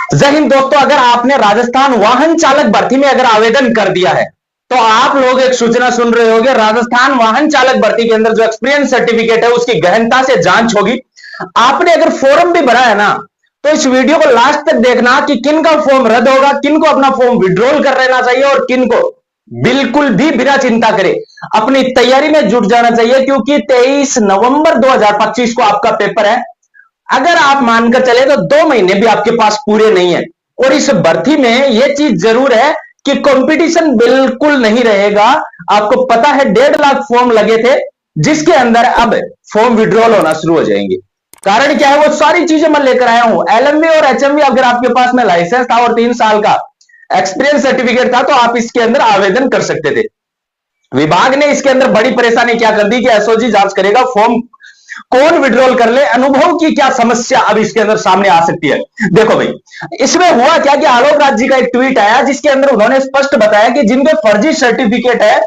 जय हिंद दोस्तों, अगर आपने राजस्थान वाहन चालक भर्ती में अगर आवेदन कर दिया है तो आप लोग एक सूचना सुन रहे होंगे। राजस्थान वाहन चालक भर्ती के अंदर जो एक्सपीरियंस सर्टिफिकेट है उसकी गहनता से जांच होगी। आपने अगर फॉर्म भी भरा है ना, तो इस वीडियो को लास्ट तक देखना कि किन का फॉर्म रद्द होगा, किन को अपना फॉर्म विड्रॉल कर लेना चाहिए और किन को बिल्कुल भी बिना चिंता करे अपनी तैयारी में जुट जाना चाहिए, क्योंकि 23 नवंबर 2025 को आपका पेपर है। अगर आप मानकर चले तो 2 महीने भी आपके पास पूरे नहीं है। और इस भर्ती में यह चीज जरूर है कि कंपटीशन बिल्कुल नहीं रहेगा। आपको पता है 1.5 लाख फॉर्म लगे थे, जिसके अंदर अब फॉर्म विड्रॉल होना शुरू हो जाएंगे। कारण क्या है, वो सारी चीजें मैं लेकर आया हूं। एलएमवी और एचएमवी अगर आपके पास में लाइसेंस था और 3 साल का एक्सपीरियंस सर्टिफिकेट था तो आप इसके अंदर आवेदन कर सकते थे। विभाग ने इसके अंदर बड़ी परेशानी क्या कर दी कि एसओजी जांच करेगा, फॉर्म कौन विड्रॉल कर ले, अनुभव की क्या समस्या अब इसके अंदर सामने आ सकती है। देखो भाई, इसमें हुआ क्या कि आलोक राज जी का एक ट्वीट आया जिसके अंदर उन्होंने स्पष्ट बताया कि जिनके फर्जी सर्टिफिकेट है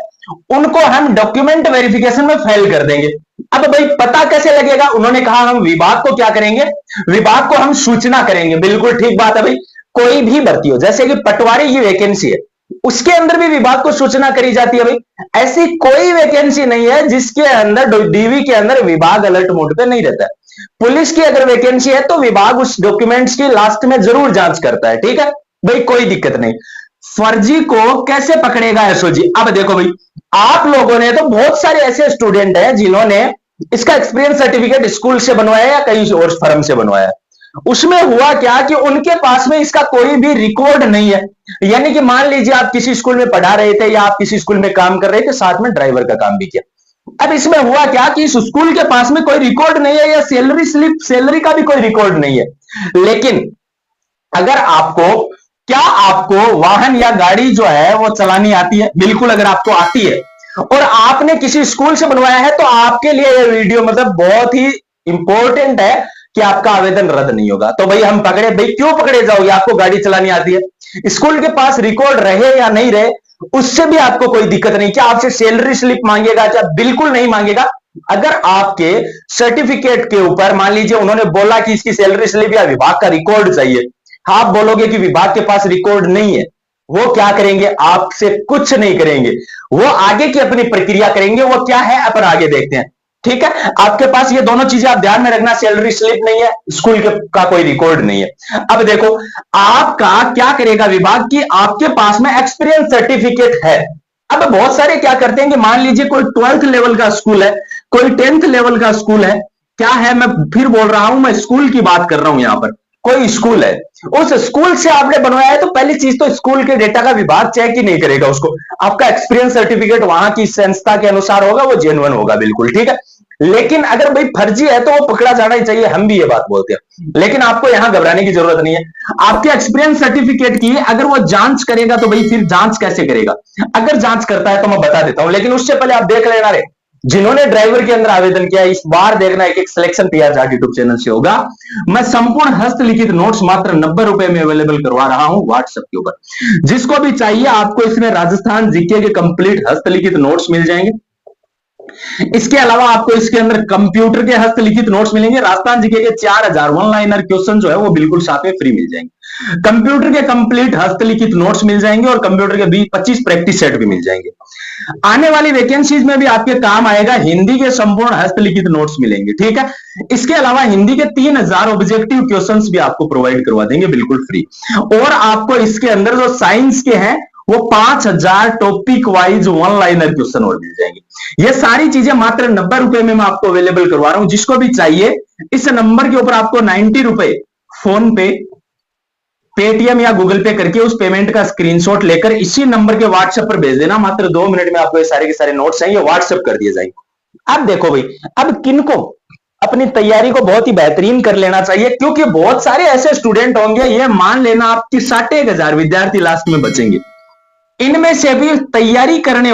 उनको हम डॉक्यूमेंट वेरिफिकेशन में फेल कर देंगे। अब भाई पता कैसे लगेगा, उन्होंने कहा हम विभाग को क्या करेंगे, विभाग को हम सूचना करेंगे। बिल्कुल ठीक बात है भाई, कोई भी भर्ती हो, जैसे कि पटवारी की वैकेंसी है उसके अंदर भी विभाग को सूचना करी जाती है। भाई ऐसी कोई वैकेंसी नहीं है जिसके अंदर डीवी के अंदर विभाग अलर्ट मोड पे नहीं रहता है। पुलिस की अगर वैकेंसी है तो विभाग उस डॉक्यूमेंट्स की लास्ट में जरूर जांच करता है। ठीक है भाई, कोई दिक्कत नहीं। फर्जी को कैसे पकड़ेगा एसओजी? अब देखो भाई, आप लोगों ने तो बहुत सारे ऐसे स्टूडेंट हैं जिन्होंने इसका एक्सपीरियंस सर्टिफिकेट स्कूल से बनवाया या कहीं और फर्म से बनवाया। उसमें हुआ क्या कि उनके पास में इसका कोई भी रिकॉर्ड नहीं है। यानी कि मान लीजिए आप किसी स्कूल में पढ़ा रहे थे या आप किसी स्कूल में काम कर रहे थे, साथ में ड्राइवर का काम भी किया। अब इसमें हुआ क्या कि इस स्कूल के पास में कोई रिकॉर्ड नहीं है या सैलरी स्लिप, सैलरी का भी कोई रिकॉर्ड नहीं है। लेकिन अगर आपको वाहन या गाड़ी जो है वो चलानी आती है, बिल्कुल अगर आपको आती है और आपने किसी स्कूल से बनवाया है तो आपके लिए यह वीडियो मतलब बहुत ही इंपॉर्टेंट है कि आपका आवेदन रद्द नहीं होगा। तो भाई हम पकड़े, भाई क्यों पकड़े जाओगे? आपको गाड़ी चलानी आती है, स्कूल के पास रिकॉर्ड रहे या नहीं रहे उससे भी आपको कोई दिक्कत नहीं। क्या आपसे सैलरी स्लिप मांगेगा? क्या बिल्कुल नहीं मांगेगा। अगर आपके सर्टिफिकेट के ऊपर मान लीजिए उन्होंने बोला कि इसकी सैलरी स्लिप या विभाग का रिकॉर्ड चाहिए, आप बोलोगे कि विभाग के पास रिकॉर्ड नहीं है, वो क्या करेंगे? आपसे कुछ नहीं करेंगे, वो आगे की अपनी प्रक्रिया करेंगे। वो क्या है अपन आगे देखते हैं। ठीक है, आपके पास ये दोनों चीजें आप ध्यान में रखना, सैलरी स्लिप नहीं है, स्कूल का कोई रिकॉर्ड नहीं है। अब देखो आपका क्या करेगा विभाग की, आपके पास में एक्सपीरियंस सर्टिफिकेट है। अब बहुत सारे क्या करते हैं कि मान लीजिए कोई 12th लेवल का स्कूल है, कोई 10th लेवल का स्कूल है, क्या है मैं फिर बोल रहा हूं, मैं स्कूल की बात कर रहा हूं। यहां पर कोई स्कूल है, उस स्कूल से आपने बनवाया है तो पहली चीज तो स्कूल के डेटा का विभाग चेक ही नहीं करेगा उसको। आपका एक्सपीरियंस सर्टिफिकेट वहां की संस्था के अनुसार होगा, वो जेन्युइन होगा, बिल्कुल ठीक है। लेकिन अगर भाई फर्जी है तो वो पकड़ा जाना ही चाहिए, हम भी ये बात बोलते हैं। लेकिन आपको यहां घबराने की जरूरत नहीं है। आपके एक्सपीरियंस सर्टिफिकेट की अगर वो जांच करेगा तो भाई फिर जांच कैसे करेगा? अगर जांच करता है तो मैं बता देता हूं, लेकिन उससे पहले आप देख लेना रे, जिन्होंने ड्राइवर के अंदर आवेदन किया इस बार देखना, एक एक सिलेक्शन तैयार यूट्यूब चैनल से होगा। मैं संपूर्ण हस्तलिखित नोट्स मात्र 90 रुपए में अवेलेबल करवा रहा हूं व्हाट्सएप के ऊपर। जिसको भी चाहिए आपको इसमें राजस्थान जीके के कंप्लीट हस्तलिखित नोट्स मिल जाएंगे। इसके अलावा आपको इसके अंदर कंप्यूटर के हस्तलिखित नोट्स मिलेंगे। राजस्थान जीके के 4000 वन लाइनर क्वेश्चन जो है वो बिल्कुल साथ में फ्री मिल जाएंगे। कंप्यूटर के कंप्लीट हस्तलिखित नोट्स मिल जाएंगे और कंप्यूटर के 25 प्रैक्टिस सेट भी मिल जाएंगे। आने वाली वैकेंसीज में भी आपके काम आएगा, हिंदी के संपूर्ण हस्तलिखित नोट्स मिलेंगे। ठीक है, इसके अलावा हिंदी के 3000 ऑब्जेक्टिव क्वेश्चंस भी आपको प्रोवाइड करवा देंगे बिल्कुल फ्री। और आपको इसके अंदर जो साइंस के हैं वो 5000 topic wise one liner question और मिल जाएंगे। ये सारी चीजें मात्र 90 रुपए में मैं आपको अवेलेबल करवा रहा हूं। जिसको भी चाहिए इस नंबर के ऊपर आपको 90 रुपए फोन पे, पेटीएम या गूगल पे करके उस पेमेंट का स्क्रीनशॉट लेकर इसी नंबर के व्हाट्सएप पर भेज देना। मात्र 2 मिनट में आपको ये सारे के सारे नोट्स हैं ये व्हाट्सएप कर दिए जाएंगे। अब देखो भाई, अब किनको अपनी तैयारी को बहुत ही बेहतरीन कर लेना चाहिए, क्योंकि बहुत सारे ऐसे स्टूडेंट होंगे, ये मान लेना आपकी 60,000 विद्यार्थी लास्ट में बचेंगे। इनमें से भी तैयारी करने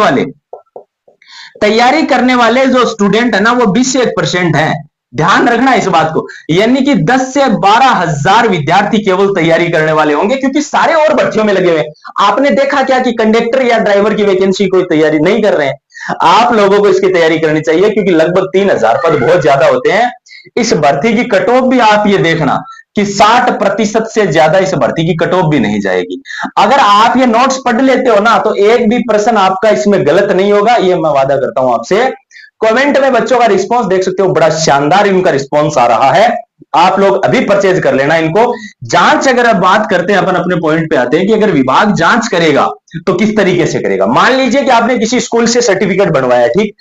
वाले जो स्टूडेंट है ना वो 20 से 1% है। ध्यान रखना इस बात को, यानी कि 10 से 12,000 विद्यार्थी केवल तैयारी करने वाले होंगे, क्योंकि सारे और भर्तियों में लगे हुए हैं। आपने देखा क्या कि कंडक्टर या ड्राइवर की वैकेंसी कोई तैयारी नहीं कर रहे हैं। आप लोगों को इसकी तैयारी करनी चाहिए, क्योंकि लगभग 3000 पद बहुत ज्यादा होते हैं। इस भर्ती की कट ऑफ भी आप ये देखना कि 60% से ज्यादा इस भर्ती की कट ऑफ भी नहीं जाएगी। अगर आप ये नोट्स पढ़ लेते हो ना, तो एक भी प्रश्न आपका इसमें गलत नहीं होगा, ये मैं वादा करता हूं आपसे। कमेंट में बच्चों का रिस्पांस देख सकते हो, बड़ा शानदार इनका रिस्पांस आ रहा है। आप लोग अभी परचेज कर लेना इनको। जांच अगर आप बात करते हैं, अपन अपने पॉइंट पे आते हैं कि अगर विभाग जांच करेगा तो किस तरीके से करेगा। मान लीजिए कि आपने किसी स्कूल से सर्टिफिकेट बनवाया, ठीक,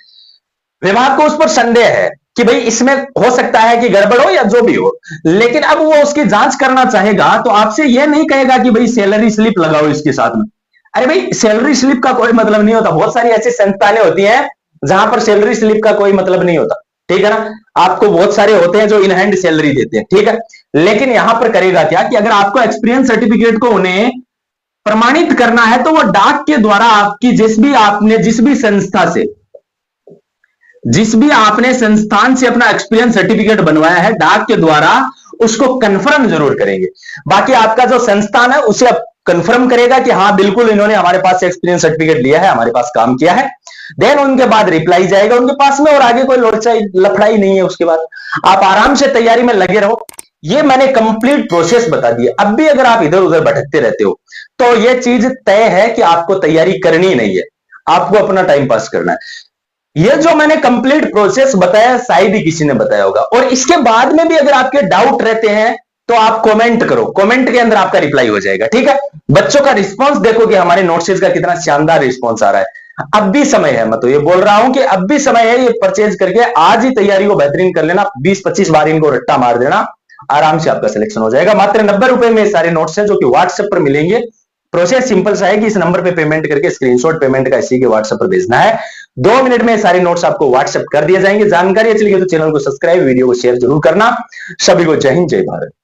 विभाग को उस पर संदेह है कि भाई इसमें हो सकता है कि गड़बड़ हो या जो भी हो, लेकिन अब वो उसकी जांच करना चाहेगा तो आपसे यह नहीं कहेगा कि भाई सैलरी स्लिप लगाओ इसके साथ में। अरे भाई, सैलरी स्लिप का कोई मतलब नहीं होता। बहुत सारी ऐसी संस्थानें होती हैं जहां पर सैलरी स्लिप का कोई मतलब नहीं होता, ठीक है ना। आपको बहुत सारे होते हैं जो इन हैंड सैलरी देते हैं, ठीक है। लेकिन यहां पर करेगा क्या कि अगर आपको एक्सपीरियंस सर्टिफिकेट को उन्हें प्रमाणित करना है तो वो डाक के द्वारा आपकी जिस भी संस्था से, जिस भी आपने संस्थान से अपना एक्सपीरियंस सर्टिफिकेट बनवाया है, डाक के द्वारा उसको कंफर्म जरूर करेंगे। बाकी आपका जो संस्थान है उसे कंफर्म करेगा कि हाँ बिल्कुल इन्होंने हमारे पास से एक्सपीरियंस सर्टिफिकेट लिया है, हमारे पास काम किया है। देन उनके बाद रिप्लाई जाएगा उनके पास में, और आगे कोई लफड़ाई नहीं है। उसके बाद आप आराम से तैयारी में लगे रहो। ये मैंने कंप्लीट प्रोसेस बता दिया। अब भी अगर आप इधर उधर भटकते रहते हो तो यह चीज तय है कि आपको तैयारी करनी नहीं है, आपको अपना टाइम पास करना है। ये जो मैंने कंप्लीट प्रोसेस बताया शायद ही किसी ने बताया होगा। और इसके बाद में भी अगर आपके डाउट रहते हैं तो आप कमेंट करो, कमेंट के अंदर आपका रिप्लाई हो जाएगा, ठीक है। बच्चों का रिस्पांस देखो कि हमारे नोट्स का कितना शानदार रिस्पांस आ रहा है। अब भी समय है, मैं तो ये बोल रहा हूं कि अब भी समय है। ये परचेज करके आज ही तैयारी को बेहतरीन कर लेना। 20-25 बार इनको रट्टा मार देना, आराम से आपका सिलेक्शन हो जाएगा। मात्र 90 रुपए में सारे नोट्स हैं जो कि व्हाट्सएप पर मिलेंगे। प्रोसेस सिंपल सा है कि इस नंबर पे पेमेंट करके स्क्रीनशॉट पेमेंट का इसी के व्हाट्सएप पर भेजना है। 2 मिनट में सारे नोट्स आपको व्हाट्सएप कर दिए जाएंगे। जानकारी अच्छी लगी तो चैनल को सब्सक्राइब, वीडियो को शेयर जरूर करना। सभी को जय हिंद, जय भारत।